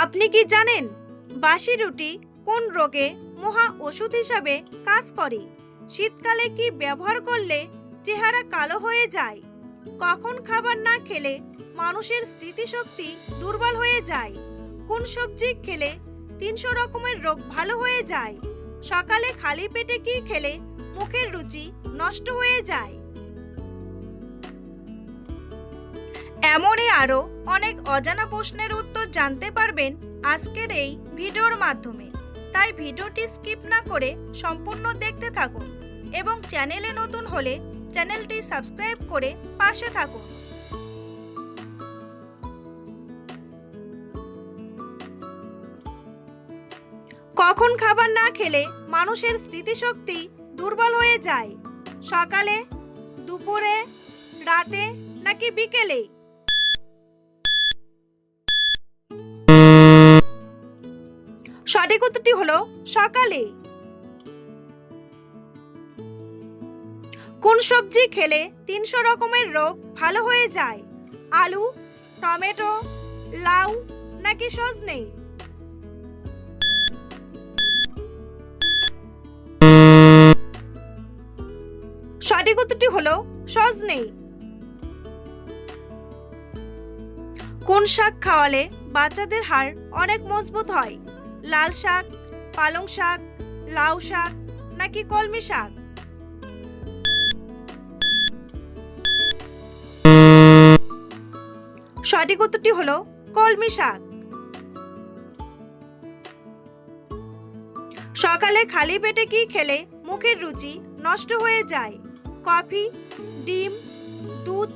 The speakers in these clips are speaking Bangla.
আপনি কি জানেন বাসি রুটি কোন রোগে মহা ওষুধ হিসাবে কাজ করে? শীতকালে কি ব্যবহার করলে চেহারা কালো হয়ে যায়? কখন খাবার না খেলে মানুষের স্মৃতিশক্তি দুর্বল হয়ে যায়? কোন সবজি খেলে 300 রকমের রোগ ভালো হয়ে যায়? সকালে খালি পেটে কি খেলে মুখের রুচি নষ্ট হয়ে যায়? এমনই আরও অনেক অজানা প্রশ্নের উত্তর জানতে পারবেন আজকের এই ভিডিওর মাধ্যমে। তাই ভিডিওটি স্কিপ না করে সম্পূর্ণ দেখতে থাকুন এবং চ্যানেলে নতুন হলে চ্যানেলটি সাবস্ক্রাইব করে পাশে থাকুন। কখন খাবার না খেলে মানুষের স্মৃতিশক্তি দুর্বল হয়ে যায়? সকালে, দুপুরে, রাতে নাকি বিকেলে? সঠিক উত্তরটি হলো সকালে। কোন সবজি খেলে 300 রকমের রোগ ভালো হয়ে যায়? আলু, টমেটো, লাউ নাকি সজনে? সঠিক উত্তরটি হলো সজনে। কোন শাক খাওয়ালে বাচ্চাদের হাড় অনেক মজবুত হয়? লাল শাক, পালং শাক, লাউ শাক নাকি কলমি শাক? সঠিক উত্তরটি হলো কলমি শাক। সকালে খালি পেটে কি খেলে মুখের রুচি নষ্ট হয়ে যায়? কফি, ডিম, দুধ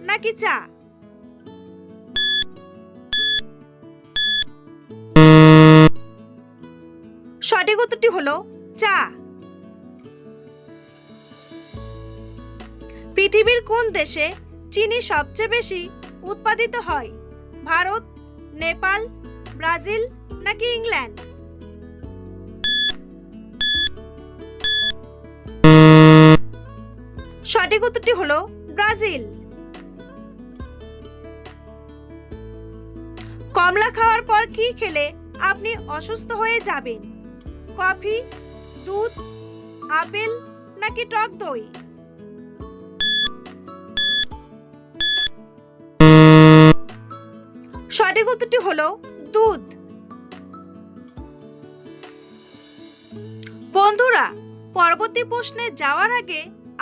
নাকি চা? সঠিক উত্তরটি হলো চা। পৃথিবীর কোন দেশে চিনি সবচেয়ে বেশি উৎপাদিত হয়? ভারত, নেপাল, ব্রাজিল নাকি ইংল্যান্ড? সঠিক উত্তরটি হলো ব্রাজিল। কমলা খাওয়ার পর কি খেলে আপনি অসুস্থ হয়ে যাবেন? কফি, দুধ, আপেল নাকি টক দই? সঠিক উত্তরটি হলো দুধ। বন্ধুরা, পরবর্তী প্রশ্নে যাওয়ার আগে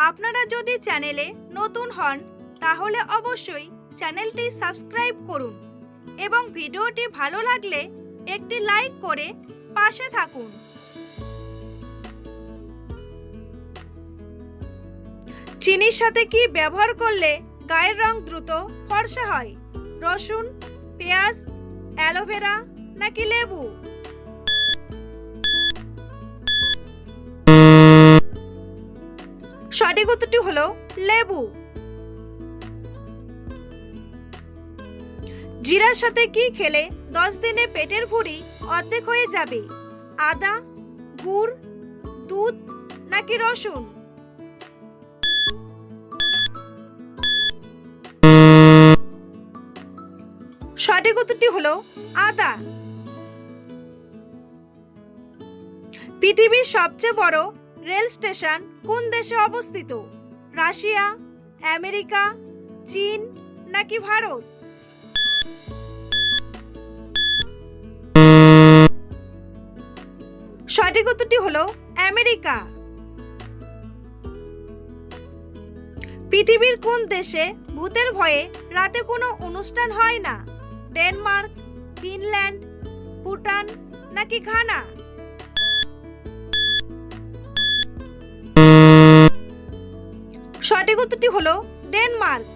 আপনারা যদি চ্যানেলে নতুন হন তাহলে অবশ্যই চ্যানেলটি সাবস্ক্রাইব করুন এবং ভিডিওটি ভালো লাগলে একটি লাইক করে পাশে থাকুন। চিনির সাথে কি ব্যবহার করলে গায়ের রং দ্রুত ফর্সা হয়? রসুন, পেঁয়াজ, অ্যালোভেরা নাকি লেবু? সঠিক উত্তরটি হলো লেবু। জিরার সাথে কি খেলে 10 দিনে পেটের ভুঁড়ি অর্ধেক হয়ে যাবে? আদা, গুড়, দুধ নাকি রসুন? সঠিক উত্তরটি হলো আদা। পৃথিবীর সবচেয়ে বড় রেল স্টেশন কোন দেশে অবস্থিত? রাশিয়া, আমেরিকা, চীন নাকি ভারত? সঠিক উত্তরটি হলো আমেরিকা। পৃথিবীর কোন দেশে ভূতের ভয়ে রাতে কোনো অনুষ্ঠান হয় না? ডেনমার্ক, ফিনল্যান্ড, ভুটান নাকি ঘানা? সঠিক উত্তরটি হলো ডেনমার্ক।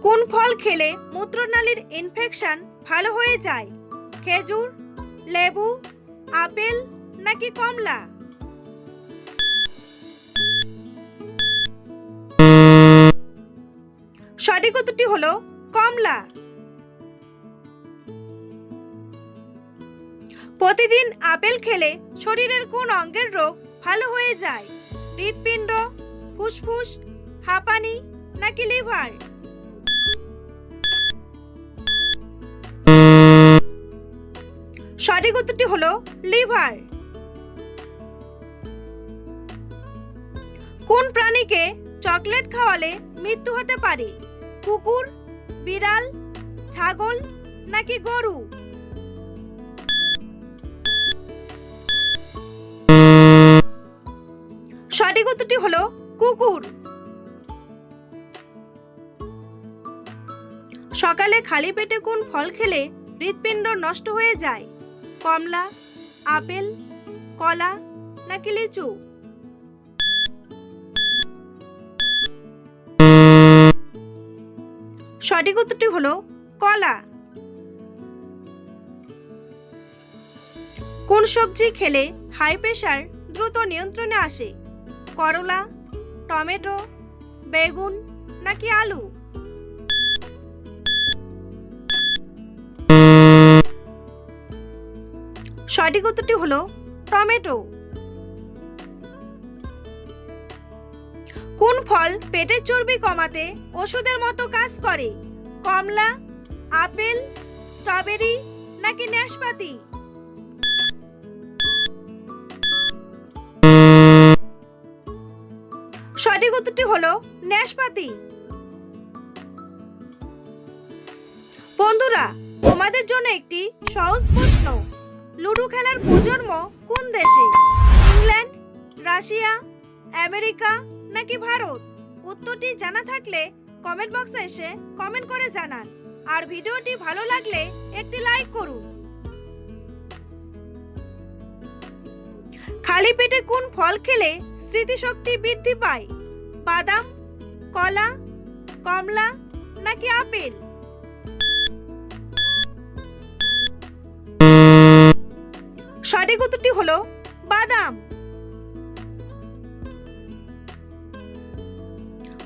কোন ফল খেলে মূত্রনালীর ইনফেকশন ভালো হয়ে যায়? খেজুর, লেবু, আপেল নাকি কমলা? সঠিক উত্তরটি হলো কমলা। প্রতিদিন আপেল খেলে শরীরের কোন অঙ্গের রোগ ভালো হয়ে যায়? হৃৎপিণ্ড, ফুসফুস, হাঁপানি নাকি লিভার? সঠিক উত্তরটি হলো লিভার। কোন প্রাণীকে চকলেট খাওয়ালে মৃত্যু হতে পারে? কুকুর, বিড়াল, ছাগল নাকি গরু? সঠিক উত্তরটি হলো কুকুর। সকালে খালি পেটে কোন ফল খেলে হৃৎপিণ্ড নষ্ট হয়ে যায়? কমলা, আপেল, কলা নাকি লিচু? সঠিক উত্তরটি হলো কলা। কোন সবজি খেলে হাই প্রেশার দ্রুত নিয়ন্ত্রণে আসে? করলা, টমেটো, বেগুন নাকি আলু? সঠিক উত্তরটি হলো টমেটো। কোন ফল পেটের চর্বি কমাতে ওষুধের মতো কাজ করে? কমলা, আপেল, স্ট্রবেরি নাকি নাশপাতি? সঠিক উত্তরটি হলো নাশপাতি। বন্ধুরা, তোমাদের জন্য একটি সহজ প্রশ্ন। লুডো খেলার প্রজন্ম কোন দেশে? ইংল্যান্ড, রাশিয়া, আমেরিকা নাকি ভারত? উত্তরটি জানা থাকলে কমেন্ট বক্সে এসে কমেন্ট করে জানান। আর ভিডিওটি ভালো লাগলে একটি লাইক করুন। খালি পেটে কোন ফল খেলে স্মৃতিশক্তি বৃদ্ধি পায়? বাদাম, কলা, কমলা নাকি আপেল? সঠিক উত্তরটি হলো বাদাম।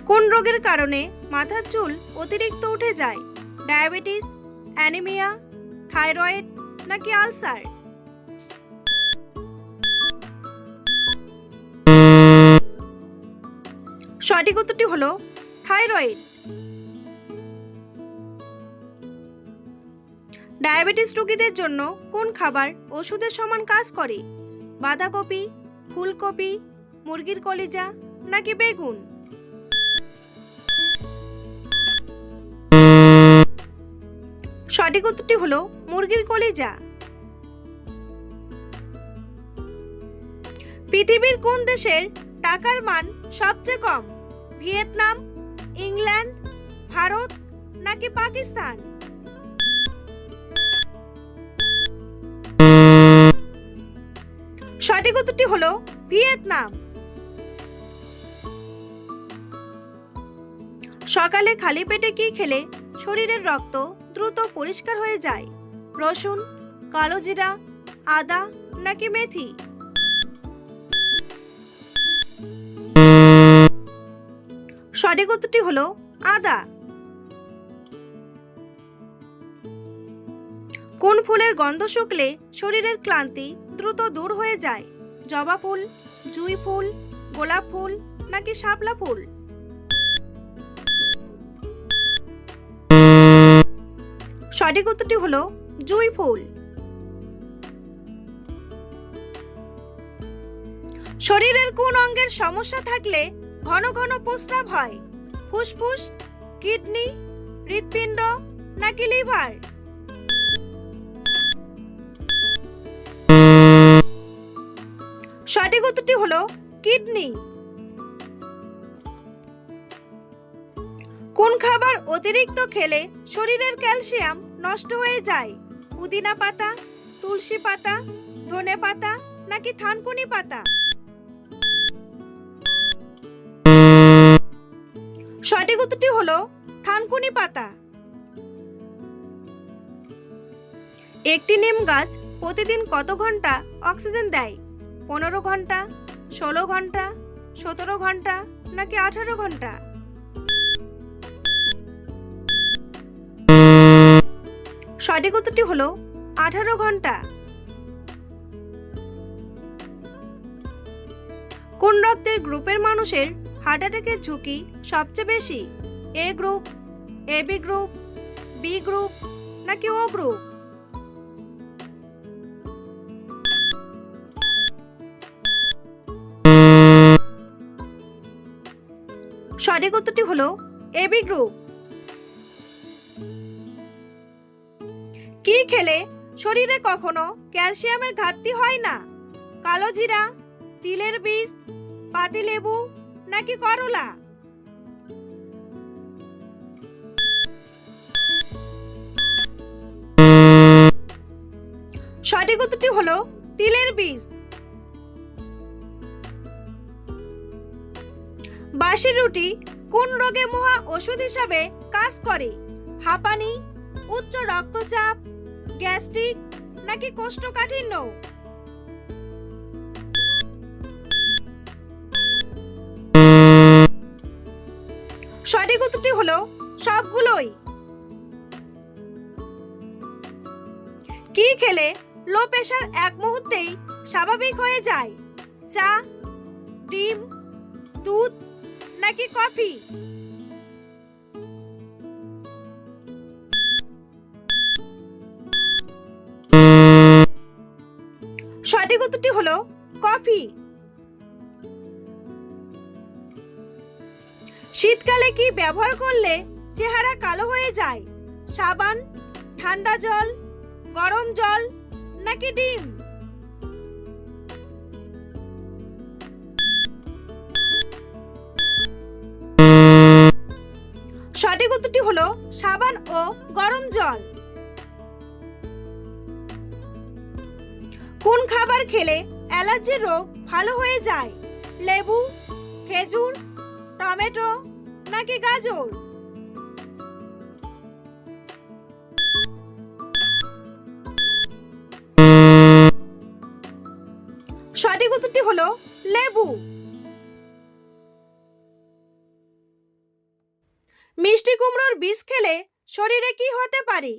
কোন রোগের কারণে মাথার চুল অতিরিক্ত উঠে যায়? ডায়াবেটিস, অ্যানিমিয়া, থাইরয়েড নাকি আলসার? সঠিক উত্তরটি হলো থাইরয়েড। ডায়াবেটিস রোগীদের জন্য কোন খাবার ওষুধের সমান কাজ করে? বাঁধাকপি, ফুলকপি, মুরগির কলিজা নাকি বেগুন? সঠিক উত্তরটি হলো মুরগির কলিজা। পৃথিবীর কোন দেশের টাকার মান সবচেয়ে কম? ভিয়েতনাম, ইংল্যান্ড, ভারত নাকি পাকিস্তান? সঠিক উত্তরটি হলো ভিয়েতনাম। সকালে খালি পেটে কি খেলে শরীরের রক্ত দ্রুত পরিষ্কার হয়ে যায়? রসুন, কালো জিরা, আদা নাকি মেথি? সঠিক উত্তরটি হলো আদা। কোন ফুলের গন্ধ শুকলে শরীরের ক্লান্তি দ্রুত দূর হয়ে যায়? জবা ফুল, জুঁই ফুল, গোলাপ ফুল নাকি শাপলা ফুল? সঠিক উত্তরটি হলো জুঁই ফুল। শরীরের কোন অঙ্গের সমস্যা থাকলে ঘন ঘন প্রস্রাব হয়? ফুসফুস, কিডনি, হৃৎপিণ্ড নাকি লিভার? সঠিক উত্তরটি হলো কিডনি। কোন খাবার অতিরিক্ত খেলে শরীরের ক্যালসিয়াম নষ্ট হয়ে যায়? পুদিনা পাতা, তুলসী পাতা, ধনে পাতা নাকি থানকুনি পাতা? সঠিক উত্তরটি হলো থানকুনি পাতা। একটি নিম গাছ প্রতিদিন কত ঘন্টা অক্সিজেন দেয়? 15 ঘন্টা, 16 ঘন্টা, 17 ঘন্টা নাকি 18 ঘন্টা? সঠিক উত্তরটি হলো 18 ঘন্টা। কোন রক্তের গ্রুপের মানুষের হার্ট অ্যাটাকের ঝুঁকি সবচেয়ে বেশি? A group, AB group, B group নাকি ও গ্রুপ? সঠিক উত্তরটি হলো এবি গ্রুপ। কি খেলে শরীরে কখনো ক্যালসিয়ামের ঘাটতি হয় না? কালো জিরা, তিলের বীজ, পাতিলেবু নাকি করলা? সঠিক উত্তরটি হলো তিলের বীজ। বাসি রুটি কোন রোগে মহা ওষুধ হিসাবে কাজ করে? হাঁপানি, উচ্চ রক্তচাপ, গ্যাস্ট্রিক নাকি কোষ্ঠকাঠিন্য? সঠিক উত্তরটি হলো সবগুলোই। কি খেলে লো প্রেশার এক মুহূর্তেই স্বাভাবিক হয়ে যায়? চা, ডিম, দুধ নাকি কফি? সঠিক উত্তরটি হলো কফি। শীতকালে কি ব্যবহার করলে চেহারা কালো হয়ে যায়? সাবান, ঠান্ডা জল, গরম জল নাকি ডিম? সঠিক উত্তরটি হলো সাবান ও গরম জল। কোন খাবার খেলে অ্যালার্জির রোগ ভালো হয়ে যায়? লেবু, খেজুর, টমেটো নাকি গাজর? সঠিক উত্তরটি হলো লেবু। মিষ্টি কুমড়োর বীজ খেলে শরীরে কি হতে পারে?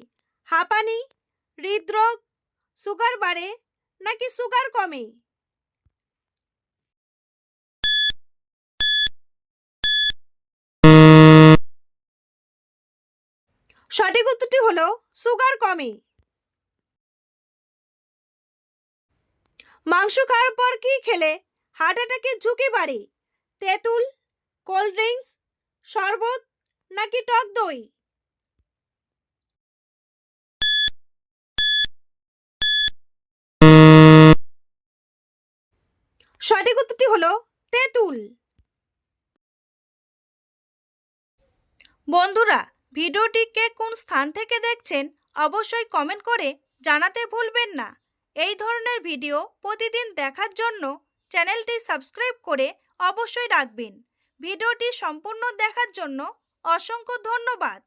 হাঁপানি, হৃদরোগ, সুগার বাড়ে নাকি সুগার কমে? সঠিক উত্তরটি হলো সুগার কমে। মাংস খাওয়ার পর কি খেলে হার্ট অ্যাটাকের ঝুঁকি বাড়ে? তেঁতুল, কোল্ড ড্রিঙ্কস, শরবত নাকি টক দই? সঠিক উত্তরটি হলো তেঁতুল। বন্ধুরা, ভিডিওটিকে কোন স্থান থেকে দেখছেন অবশ্যই কমেন্ট করে জানাতে ভুলবেন না। এই ধরনের ভিডিও প্রতিদিন দেখার জন্য চ্যানেলটি সাবস্ক্রাইব করে অবশ্যই রাখবেন। ভিডিওটি সম্পূর্ণ দেখার জন্য অসংখ্য ধন্যবাদ।